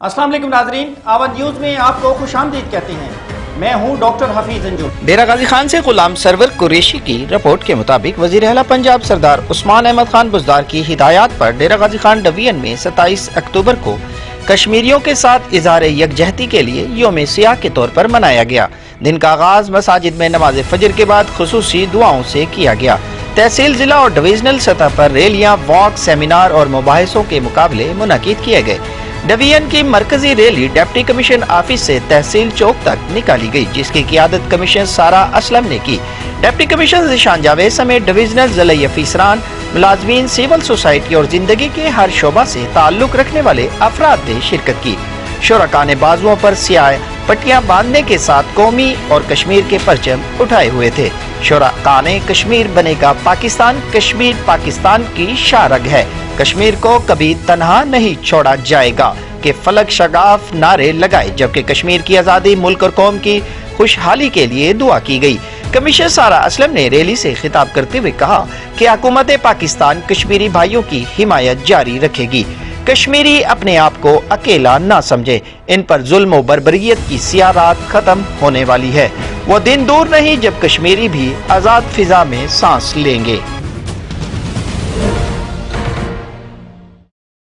अस्सलाम वालेकुम नाजरीन, आवाज़ न्यूज़ में आपको खुशामदीद कहते हैं। मैं हूं डॉक्टर हफीज अंजुम। डेरा गाजी खान से गुलाम सरवर कुरैशी की रिपोर्ट के मुताबिक वज़ीर आला पंजाब सरदार उस्मान अहमद खान बुज़दार की हिदायत पर डेरा गाजी खान डिवीजन में 27 अक्टूबर को कश्मीरियों के साथ इज़हार यकजहती के लिए यौम सियाह के तौर पर मनाया गया। दिन का आगाज मसाजिद में नमाज फजर के बाद खुसूसी दुआओं से किया गया। तहसील, जिला और डिवीजनल सतह पर रैलियां, वॉक, सेमिनार और मुबाहिसों के मुकाबले मुनक़िद किए गए। डिवीजन की मरकजी रैली डिप्टी कमिश्नर ऑफिस से तहसील चौक तक निकाली गई, जिसकी क़ियादत कमिश्नर सारा असलम ने की। डिप्टी कमिश्नर ज़ीशान जावेद समेत डिवीजनल ज़िला अफसरान, मुलाजमीन, सिविल सोसाइटी और जिंदगी के हर शोबा से ताल्लुक रखने वाले अफराद ने शिरकत की। शुरका ने बाजुओं पर स्याह पट्टियां बांधने के साथ कौमी और कश्मीर के परचम उठाए हुए थे। शुरका ने कश्मीर बनेगा पाकिस्तान, कश्मीर पाकिस्तान की शारग है, कश्मीर को कभी तन्हा नहीं छोड़ा जाएगा के फलक शगाफ नारे लगाए, जबकि कश्मीर की आज़ादी, मुल्क और कौम की खुशहाली के लिए दुआ की गई। कमिश्नर सारा असलम ने रैली से खिताब करते हुए कहा कि हुकूमत पाकिस्तान कश्मीरी भाइयों की हिमायत जारी रखेगी। कश्मीरी अपने आप को अकेला ना समझे, इन पर जुल्म और बर्बरियत की सियाह रात खत्म होने वाली है। वो दिन दूर नहीं जब कश्मीरी भी आज़ाद फिजा में सांस लेंगे।